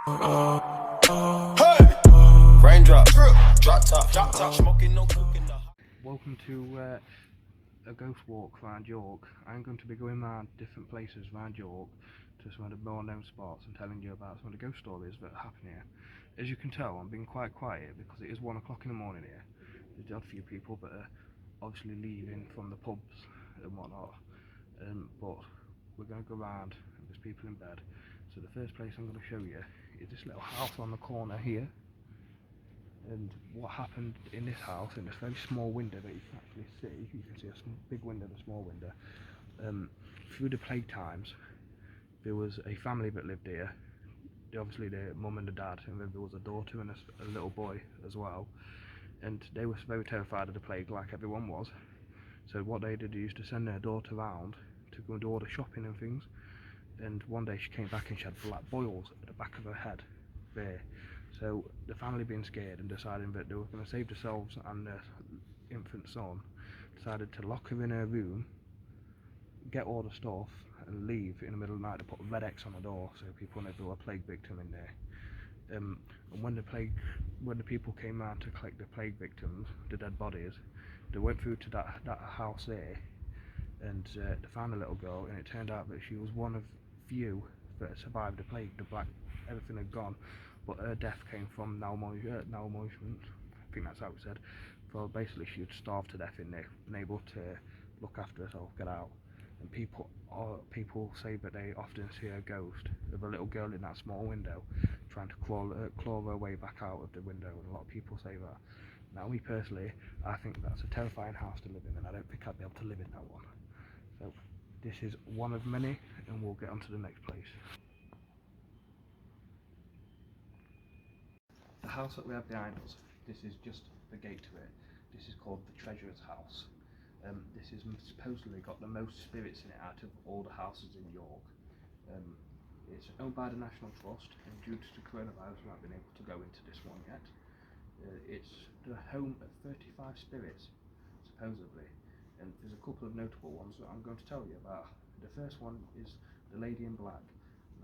Hey! Raindrop, drop top, smoking, no cooking. Welcome to a ghost walk around York. I'm going to be going around different places around York to some of the more known spots and telling you about some of the ghost stories that happen here. As you can tell, I'm being quite quiet because it is 1 o'clock in the morning here. There's the odd few people that are obviously leaving from the pubs and whatnot, but we're going to go around and there's people in bed. So the first place I'm going to show you is this little house on the corner here. And what happened in this house, in this very small window that you can actually see, you can see a big window and a small window. Through the plague times, there was a family that lived here. Obviously, their mum and the dad, and then there was a daughter and a little boy as well. And they were very terrified of the plague, like everyone was. So what they did, they used to send their daughter around to go and do all the shopping and things. And one day she came back and she had black boils at the back of her head there. So the family, being scared and deciding that they were going to save themselves and their infant son, decided to lock her in her room, get all the stuff and leave in the middle of the night. To put a red X on the door so people know there were a plague victim in there. And when the people came round to collect the plague victims, the dead bodies, they went through to that house there, and they found a little girl, and it turned out that she was one of few that had survived the plague. Everything had gone, but her death came from malnourishment. I think that's how it said. So basically, she had starved to death in there, unable to look after herself, get out. And people say that they often see a ghost of a little girl in that small window, trying to claw her way back out of the window. And a lot of people say that. Now, me personally, I think that's a terrifying house to live in, and I don't think I'd be able to live in that one. So this is one of many, and we'll get on to the next place. The house that we have behind us, this is just the gate to it. This is called the Treasurer's House. This is supposedly got the most spirits in it out of all the houses in York. It's owned by the National Trust, and due to the coronavirus, we haven't been able to go into this one yet. It's the home of 35 spirits, supposedly, and there's a couple of notable ones that I'm going to tell you about. The first one is the Lady in Black.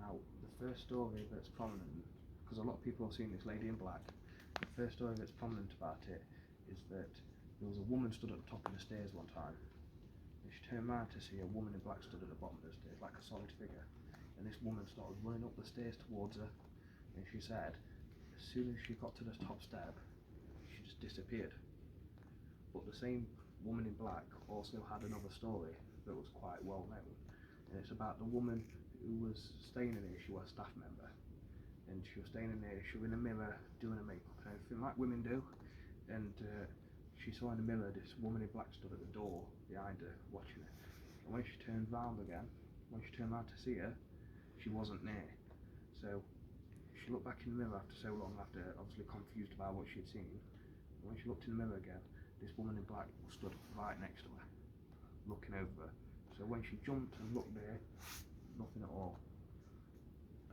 Now, the first story that's prominent, because a lot of people have seen this Lady in Black, the first story that's prominent about it is that there was a woman stood at the top of the stairs one time, and she turned around to see a woman in black stood at the bottom of the stairs, like a solid figure, and this woman started running up the stairs towards her, and she said, as soon as she got to the top step, she just disappeared. But the same woman in black also had another story that was quite well known, and it's about the woman who was staying in here. She was a staff member, and she was staying in there. She was in a mirror doing her makeup and everything like women do, and she saw in the mirror this woman in black stood at the door behind her watching her, and when she turned round to see her, she wasn't there. So she looked back in the mirror after so long, after obviously confused about what she had seen, and when she looked in the mirror again, this woman in black stood right next to her, looking over her. So when she jumped and looked there, nothing at all.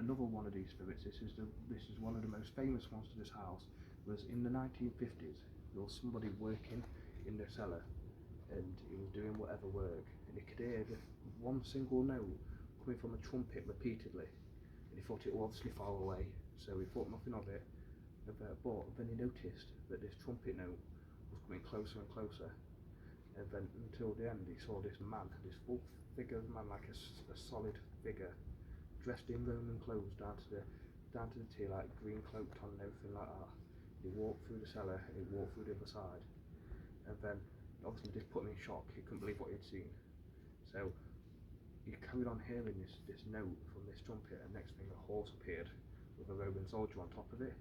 Another one of these spirits, this is one of the most famous ones to this house, was in the 1950s. There was somebody working in the cellar, and he was doing whatever work, and he could hear one single note coming from a trumpet repeatedly, and he thought it was obviously far away, so he thought nothing of it. But then he noticed that this trumpet note was coming closer and closer, and then until the end he saw this man, this full figure of man, like a solid figure, dressed in Roman clothes down to the T, like green cloaked on and everything like that. He walked through the cellar and he walked through the other side, and then obviously this put him in shock. He couldn't believe what he'd seen, so he carried on hearing this note from this trumpet, and next thing a horse appeared with a Roman soldier on top of it,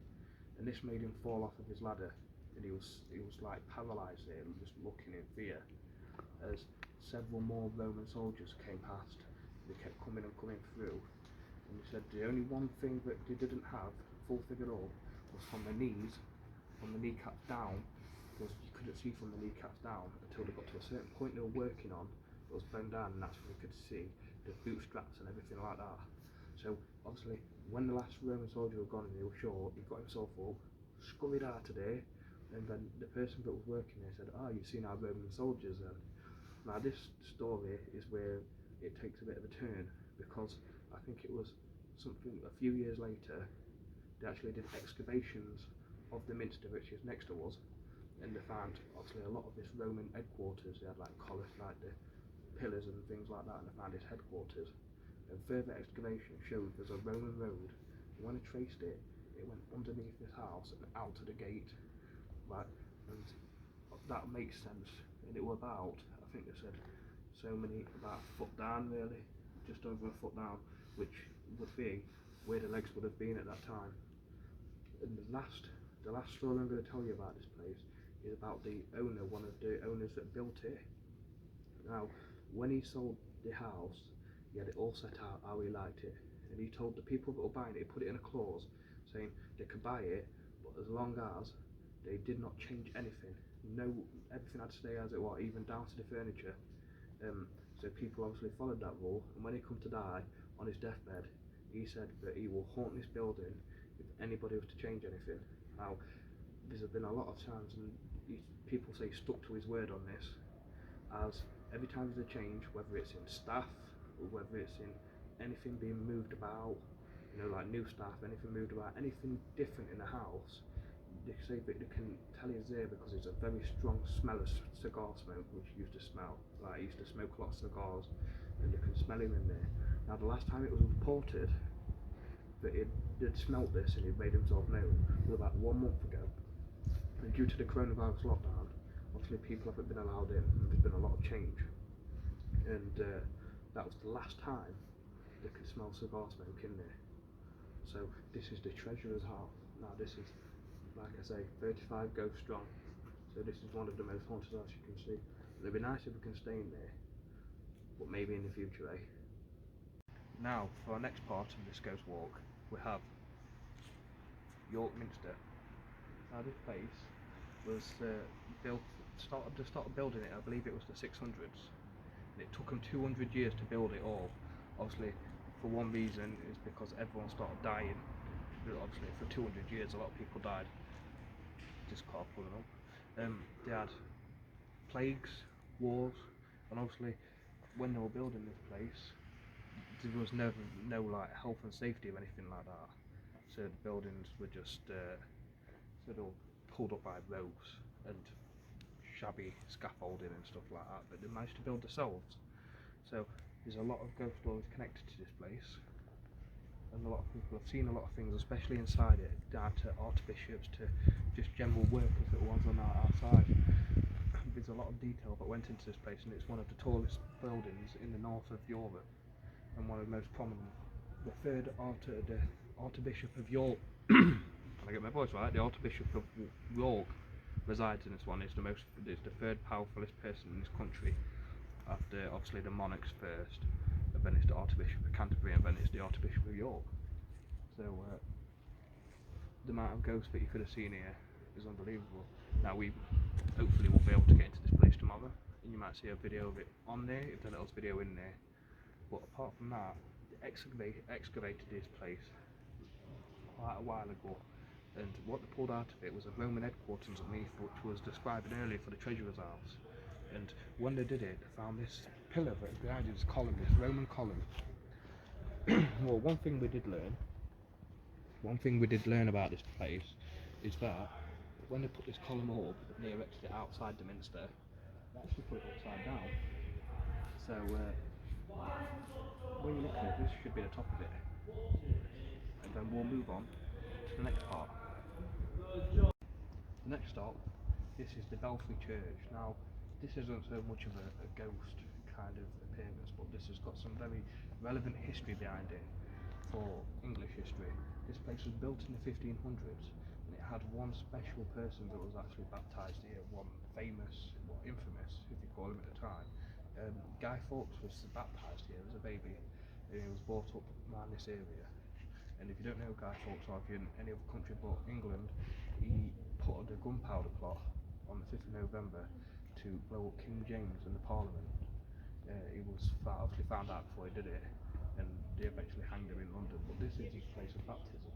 and this made him fall off of his ladder, and he was like paralysed there, just looking in fear as several more Roman soldiers came past. They kept coming and coming through, and he said the only one thing that they didn't have full figured up was from the kneecaps down, because you couldn't see from the kneecaps down until they got to a certain point they were working on. It was bone down, and that's when you could see the bootstraps and everything like that. So obviously, when the last Roman soldier was gone and he was short, he got himself up, scurried out of there, and then the person that was working there said, "Ah, you've seen our Roman soldiers then." Now this story is where it takes a bit of a turn, because I think it was something a few years later they actually did excavations of the Minster, which is next to us, and they found obviously a lot of this Roman headquarters. They had like like the pillars and things like that, and they found his headquarters. And further excavation showed there's a Roman road. When I traced it, it went underneath this house and out to the gate, right? And that makes sense. And it was about, I think they said, about a foot down, really, just over a foot down, which would be where the legs would have been at that time. And the last story I'm going to tell you about this place is about the owner, one of the owners that built it. Now, when he sold the house, he had it all set out how he liked it, and he told the people that were buying it, he put it in a clause saying they could buy it, but as long as they did not change anything. Everything had to stay as it was, even down to the furniture. So people obviously followed that rule, and when he come to die on his deathbed, he said that he will haunt this building if anybody was to change anything. Now, there's been a lot of times, and people say he stuck to his word on this, as every time there's a change, whether it's in staff or whether it's in anything being moved about, like new staff, anything moved about, anything different in the house, they say that they can tell he's there because there's a very strong smell of cigar smoke, which he used to smell. Like, he used to smoke a lot of cigars, and they can smell him in there. Now, the last time it was reported that he'd smelt this and he'd made himself known was about 1 month ago. And due to the coronavirus lockdown, obviously people haven't been allowed in, and there's been a lot of change. And that was the last time they could smell cigar smoke in there. So this is the treasurer's house. Now this is, like I say, 35 ghosts strong. So this is one of the most haunted houses you can see. It'd be nice if we can stay in there, but maybe in the future, eh? Now, for our next part of this ghost walk, we have York Minster. Now this place was started building it, I believe it was the 600s. And it took them 200 years to build it all. Obviously, for one reason, is because everyone started dying. Obviously, for 200 years, a lot of people died. Just can't pull it up. They had plagues, wars, and obviously, when they were building this place, there was no like health and safety or anything like that. So the buildings were just sort of pulled up by ropes and shabby scaffolding and stuff like that. But they managed to build themselves. So there's a lot of ghost stories connected to this place. And a lot of people have seen a lot of things, especially inside it, down to archbishops, to just general workers that were on outside. There's a lot of detail that went into this place, and it's one of the tallest buildings in the north of Europe, and one of the most prominent. The third Archbishop of York, can I get my voice right? The Archbishop of York resides in this one. It's the third powerfulest person in this country, after obviously the monarchs first, and then it's the Archbishop of Canterbury, and then it's the Archbishop of York. So the amount of ghosts that you could have seen here is unbelievable. Now we hopefully will be able to get into this place tomorrow, and you might see a video of it on there, if the little video in there. But apart from that, they excavated this place quite a while ago, and what they pulled out of it was a Roman headquarters underneath, which was described earlier for the treasurer's house. And when they did it, they found this pillar that behind this column, this Roman column. Well, one thing we did learn about this place is that when they put this column up, they erected it outside the Minster. They actually put it upside down. So when you look at it, this should be the top of it. And then we'll move on to the next part. The next stop, this is the Belfry Church. Now, this isn't so much of a ghost kind of appearance, but this has got some very relevant history behind it for English history. This place was built in the 1500s, and it had one special person that was actually baptised here, one famous, well, infamous, if you call him at the time. Guy Fawkes was baptised here as a baby, and he was brought up around this area. And if you don't know Guy Fawkes, or if you're in any other country but England, he put a gunpowder plot on the 5th of November to blow up King James and the Parliament. He was obviously found out before he did it, and they eventually hanged him in London. But this is his place of baptism.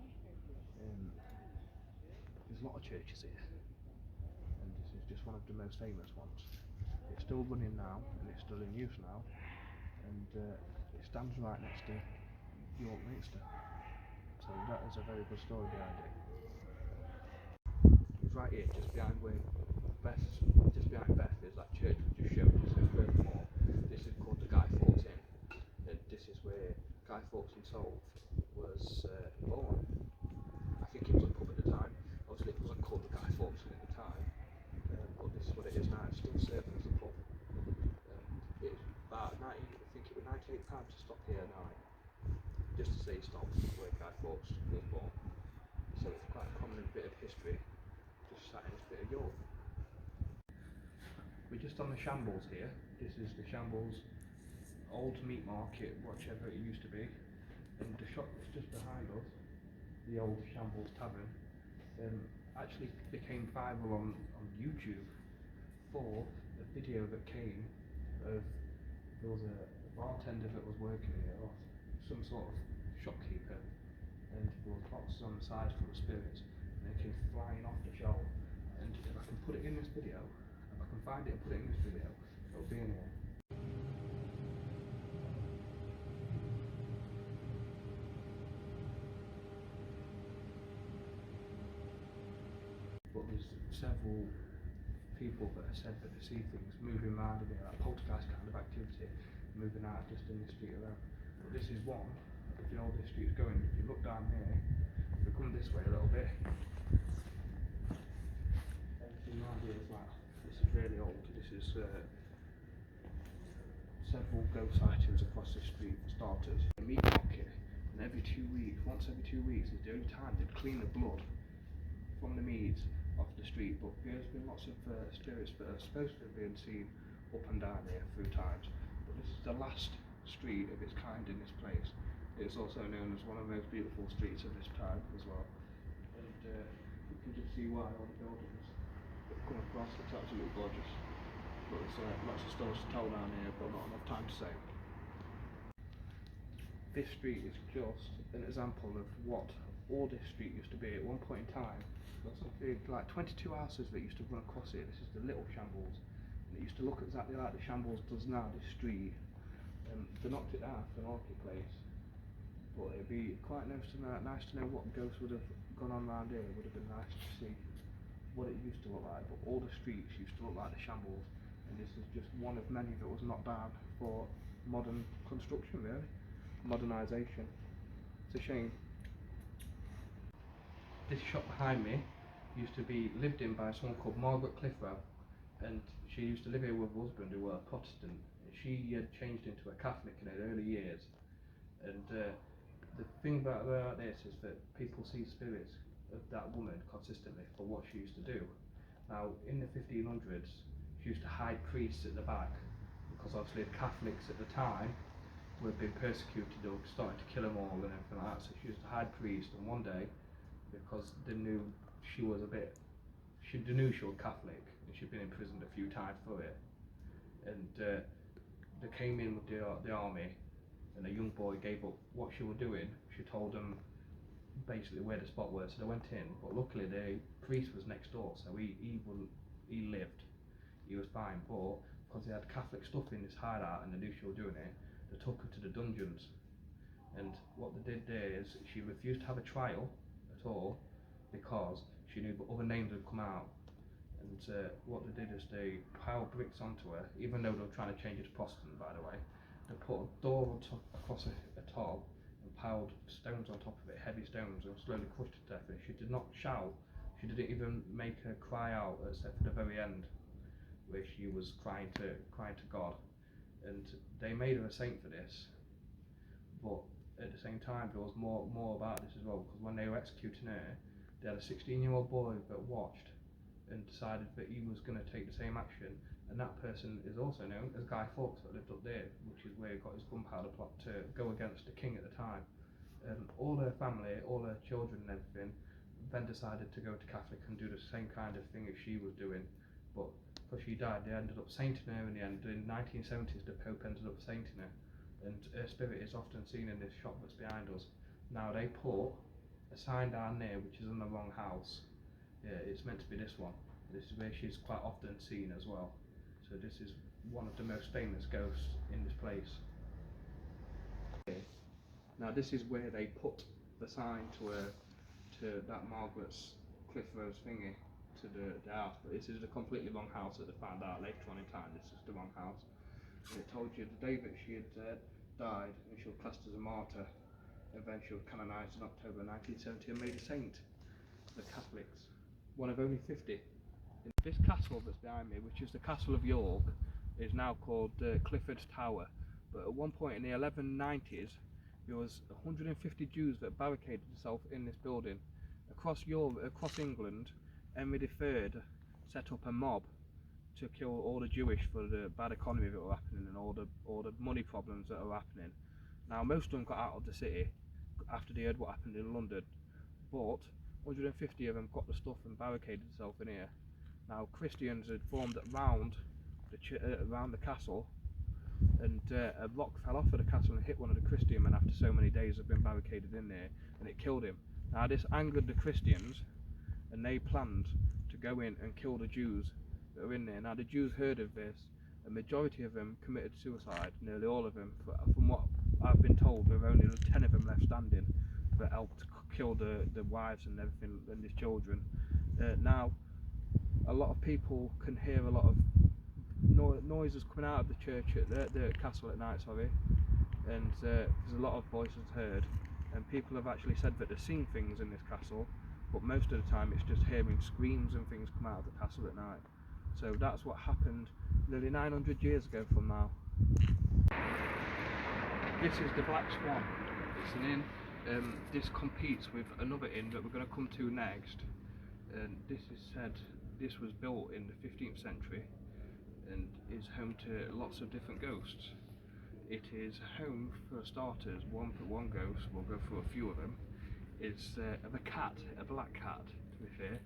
There's a lot of churches here, and this is just one of the most famous ones. It's still running now, and it's still in use now, and it stands right next to York Minster. So so that is a very good story behind it. It's right here, just behind Beth is that church we just showed you. So first of all, this is called the Guy Fawkes Inn, and this is where Guy Fawkes himself was born. I think it was a pub at the time. Obviously it wasn't called the Guy Fawkes Inn at the time, but this is what it is now. It's still serving as a pub. It's about I think it was £98 to stop here at night, just to say stop where Guy Fawkes was born. So it's quite a prominent bit of history, just sat in this bit of York. We're just on the Shambles here. This is the Shambles old meat market, whichever it used to be, and the shop that's just behind us, the old Shambles Tavern, actually became viral on YouTube for a video that came of there was a bartender that was working here, or some sort of shopkeeper, and there was boxes on the side full of spirits, and they came flying off the shelf. And if I can put it in this video, if I can find it and put it in this video, it'll be in here. But there's several people that have said that they see things moving around in here, like poltergeist kind of activity, moving out just in the street around. But this is one of the oldest streets going. If you look down here, if we come this way a little bit, everything around here is like, this is really old. This is several ghost sightings across the street for starters. A meat market, and once every 2 weeks is the only time they'd clean the blood from the meat off the street. But there's been lots of spirits that are supposed to have been seen up and down here through times. But this is the last street of its kind in this place. It's also known as one of the most beautiful streets of this time as well. And you can just see why all the buildings that come across. It's absolutely gorgeous. But there's lots of stories to tell down here, but not enough time to say. This street is just an example of what all this street used to be at one point in time. There's something like 22 houses that used to run across it. This is the Little Shambles, and it used to look exactly like the Shambles does now, this street. They knocked it down for the marketplace, but it'd be quite nice to know what ghosts would have gone on around here. It would have been nice to see what it used to look like. But all the streets used to look like the Shambles, and this is just one of many that was knocked down for modern construction, really, modernisation. It's a shame. This shop behind me used to be lived in by someone called Margaret Clifford, and she used to live here with her husband, who were a Protestant. She had changed into a Catholic in her early years, and the thing about this is that people see spirits of that woman consistently for what she used to do. Now, in the 1500s, she used to hide priests at the back, because obviously the Catholics at the time were being persecuted or started to kill them all and everything like that, so she used to hide priests. And one day, because they knew she was Catholic, and she'd been imprisoned a few times for it, and they came in with the army, and a young boy gave up what she was doing. She told them basically where the spot was, so they went in, but luckily the priest was next door, so he lived, he was fine. But because they had Catholic stuff in this hideout and they knew she was doing it, they took her to the dungeons. And what they did there is she refused to have a trial at all, because she knew that other names had come out. And what they did is they piled bricks onto her, even though they were trying to change her to Protestant, by the way. They put a door across a top and piled stones on top of it, heavy stones, and slowly crushed her to death. And she did not shout. She didn't even make her cry out, except for the very end, where she was crying to God. And they made her a saint for this. But at the same time, there was more about this as well, because when they were executing her, they had a 16-year-old boy that watched and decided that he was going to take the same action, and that person is also known as Guy Fawkes, that lived up there, which is where he got his gunpowder plot to go against the king at the time. All her family, all her children and everything, then decided to go to Catholic and do the same kind of thing as she was doing, but because she died, they ended up sainting her in the end. In the 1970s, the Pope ended up sainting her, and her spirit is often seen in this shop that's behind us. Now, they put a sign down there which is in the wrong house. Yeah, it's meant to be this one. This is where she's quite often seen as well. So this is one of the most famous ghosts in this place. Now this is where they put the sign to that Margaret Clifford thingy to the house, but this is a completely wrong house that they found out later on in time. This is the wrong house. And it told you the day that she had died, and she was classed as a martyr, and then she was canonised in October 1970 and made a saint. The Catholics, one of only 50. This castle that's behind me, which is the Castle of York, is now called Cliffords Tower. But at one point in the 1190s, there was 150 Jews that barricaded themselves in this building. Across Europe, across England, Henry III set up a mob to kill all the Jewish for the bad economy that were happening and all the money problems that were happening. Now most of them got out of the city after they heard what happened in London, but 150 of them got the stuff and barricaded themselves in here. Now Christians had formed around the castle, and a rock fell off of the castle and hit one of the Christian men after so many days of being barricaded in there, and it killed him. Now this angered the Christians, and they planned to go in and kill the Jews that were in there. Now the Jews heard of this. A majority of them committed suicide, nearly all of them. From what I've been told, there were only 10 of them left standing that helped kill the wives and everything and his children. Now a lot of people can hear a lot of noises coming out of the church at the castle at night, and there's a lot of voices heard, and people have actually said that they've seen things in this castle, but most of the time it's just hearing screams and things come out of the castle at night. So that's what happened nearly 900 years ago from now. This is the Black Swan. It's an inn. This competes with another inn that we're going to come to next, and this is said this was built in the 15th century and is home to lots of different ghosts. It is home, for starters, one ghost, we'll go through a few of them, is of a cat, a black cat to be fair.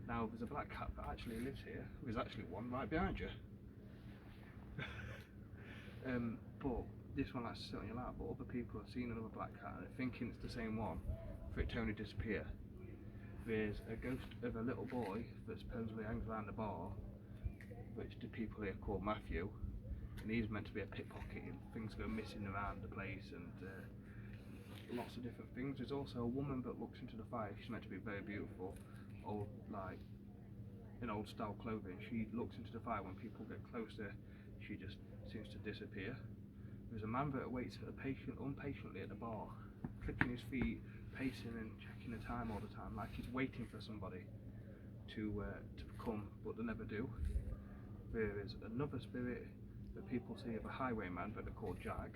Now there's a black cat that actually lives here. There's actually one right behind you. But this one likes to sit on your lap, but other people have seen another black cat and are thinking it's the same one for it to only disappear. There's a ghost of a little boy that supposedly hangs around the bar, which the people here call Matthew, and he's meant to be a pickpocket and things go missing around the place and lots of different things. There's also a woman that looks into the fire. She's meant to be very beautiful, old, like in old style clothing. She looks into the fire. When people get closer, she just seems to disappear. There's a man that waits impatiently at the bar, clicking his feet, pacing and checking the time all the time, like he's waiting for somebody to come, but they never do. There is another spirit that people see of a highwayman that they're called Jag,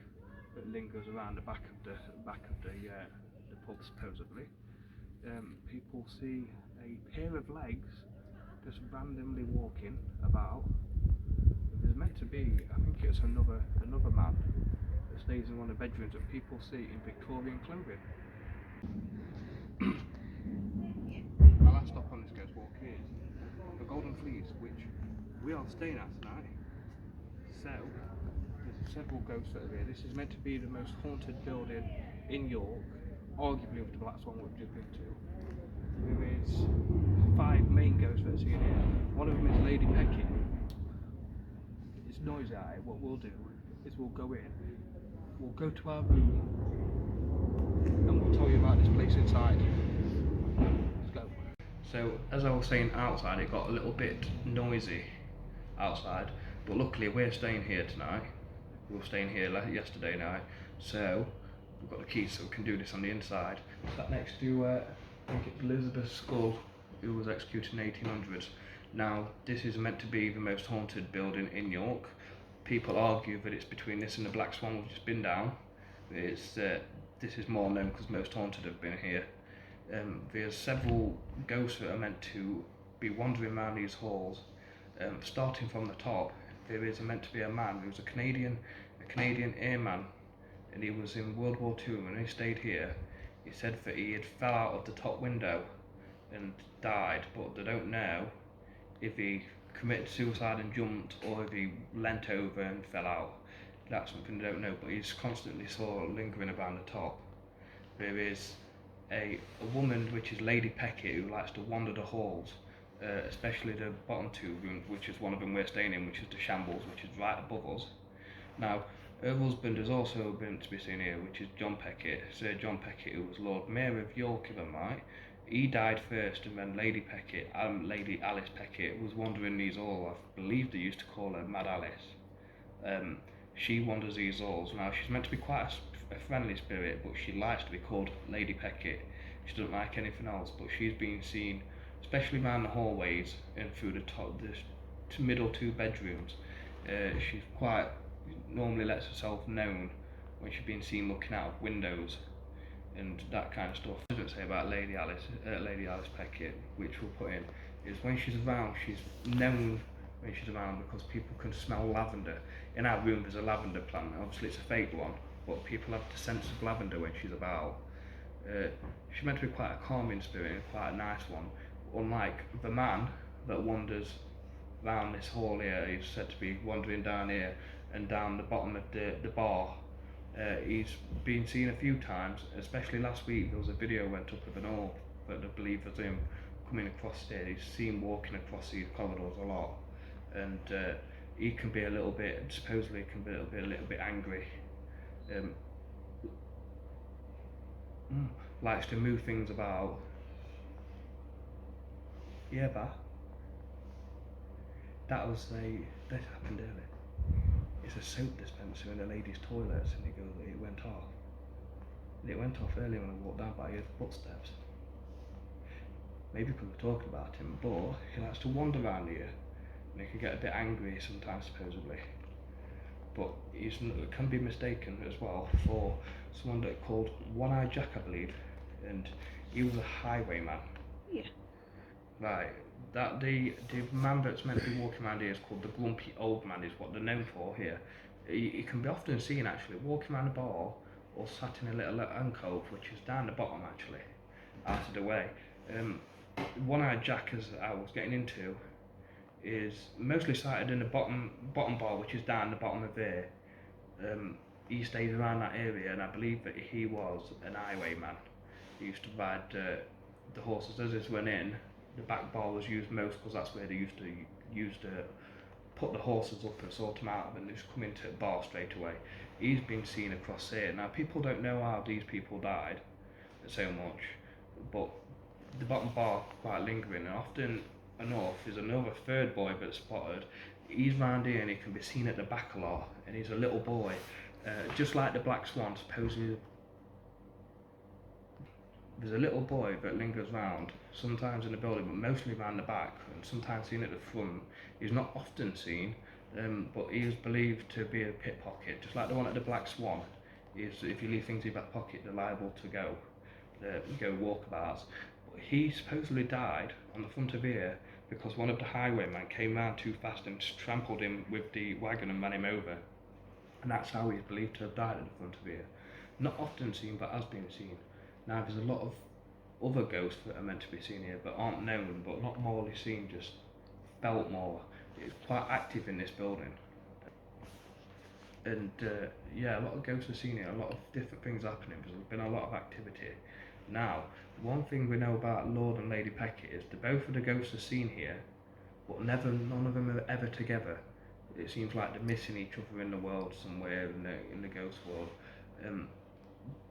that lingers around the back of the pub supposedly. People see a pair of legs just randomly walking about. There's meant to be, I think it's another man that stays in one of the bedrooms that people see in Victorian clothing. My last stop on this ghost walk is the Golden Fleece, which we are staying at tonight. So there's several ghosts that are here. This is meant to be the most haunted building in York, arguably with the Black Swan we've just been to. There is 5 main ghosts that are seen here. One of them is Lady Pecky. It's noisy out here. What we'll do is we'll go in, we'll go to our room, and we'll tell you about this place inside. Let's go. So as I was saying outside, it got a little bit noisy outside, but luckily we're staying here tonight. We were staying here yesterday night, so we've got the keys so we can do this on the inside. Sat next to I think it's Elizabeth Skull, who was executed in the 1800s. Now this is meant to be the most haunted building in York. People argue that it's between this and the Black Swan we've just been down. This is more known because most haunted have been here. There's several ghosts that are meant to be wandering around these halls. Starting from the top, there is meant to be a man who's a Canadian airman, and he was in World War II. And when he stayed here, he said that he had fell out of the top window and died, but they don't know if he committed suicide and jumped or if he leant over and fell out. That's something they don't know, but he's constantly sort of lingering around the top. There is a woman, which is Lady Pecky, who likes to wander the halls, especially the bottom 2 rooms, which is one of them we're staying in, which is the Shambles, which is right above us. Now, Her husband has also been to be seen here, which is John Peckett, Sir John Peckett, who was Lord Mayor of York, if I'm right. He died first, and then Lady Peckett, Lady Alice Peckett, was wandering these halls. I believe they used to call her Mad Alice. She wanders these halls. Now, she's meant to be quite a friendly spirit, but she likes to be called Lady Peckett. She doesn't like anything else, but she's been seen, especially around the hallways and through the middle two bedrooms. She's quite normally lets herself known when she's been seen looking out of windows and that kind of stuff. I didn't say about Lady Alice Peckett, which we'll put in, is when she's around, she's known when she's around because people can smell lavender. In our room there's a lavender plant, obviously it's a fake one, but people have the sense of lavender when she's about. She's meant to be quite a calming spirit and quite a nice one, unlike the man that wanders round this hall here. He's said to be wandering down here and down the bottom of the bar. He's been seen a few times, especially last week. There was a video went up of an orb that I believe was him coming across here. He's seen walking across these corridors a lot, and he can be a little bit, supposedly can be a little bit angry. Likes to move things about. Yeah, that happened earlier. It's a soap dispenser in the ladies' toilets, and it went off. And it went off earlier when I walked down by his footsteps. Maybe because we're talking about him, but he likes to wander around here, and he can get a bit angry sometimes, supposedly. But he can be mistaken as well for someone that called One-Eyed Jack, I believe, and he was a highwayman. Yeah. Right. That the man that's meant to be walking around here is called the Grumpy Old Man, is what they're known for here. He can be often seen actually walking around a bar or sat in a little alcove, which is down the bottom actually, out of the way. One-Eyed Jack, as I was getting into, is mostly sighted in the bottom bar, which is down the bottom of there. He stays around that area, and I believe that he was an highwayman. He used to ride the horses as this went in. The back bar was used most because that's where they used to put the horses up and sort them out, and just come into the bar straight away. He's been seen across here. Now, people don't know how these people died so much, but the bottom bar quite lingering, and often enough is another third boy that's spotted. He's round here and he can be seen at the back a lot, and he's a little boy, just like the Black Swan. Supposedly there's a little boy that lingers round, sometimes in the building, but mostly around the back, and sometimes seen at the front. He's not often seen, but he is believed to be a pickpocket, just like the one at the Black Swan. If you leave things in your back pocket, they're liable to go walkabouts. But he supposedly died on the front of here because one of the highwaymen came round too fast and trampled him with the wagon and ran him over. And that's how he's believed to have died at the front of here. Not often seen, but has been seen. Now, there's a lot of other ghosts that are meant to be seen here, but aren't known, but not morally seen, just felt more. It's quite active in this building. And yeah, a lot of ghosts are seen here, a lot of different things happening. There's been a lot of activity. Now, one thing we know about Lord and Lady Peckett is that both of the ghosts are seen here, but none of them are ever together. It seems like they're missing each other in the world somewhere, in the ghost world.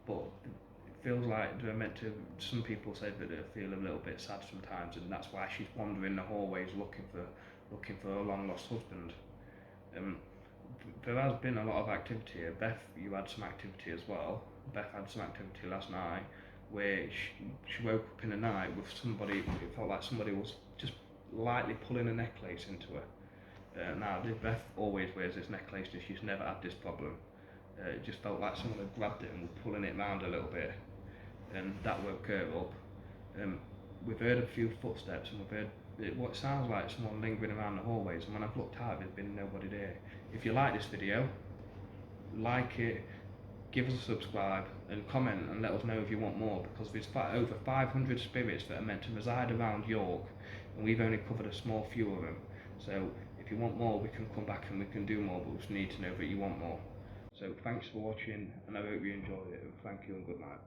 But it feels like they're meant to. Some people say that they feel a little bit sad sometimes, and that's why she's wandering the hallways looking for a long lost husband. There has been a lot of activity here. Beth, you had some activity as well. Beth had some activity last night where she woke up in the night with somebody. It felt like somebody was just lightly pulling a necklace into her. Now, Beth always wears this necklace, and she's never had this problem. It just felt like someone had grabbed it and was pulling it round a little bit, and that woke her up. We've heard a few footsteps, and we've heard what sounds like someone lingering around the hallways, and when I've looked out, there's been nobody there. If you like this video, like it, give us a subscribe, and comment and let us know if you want more, because there's over 500 spirits that are meant to reside around York, and we've only covered a small few of them. So if you want more, we can come back and we can do more, but we just need to know that you want more. So thanks for watching, and I hope you enjoyed it, and thank you and good night.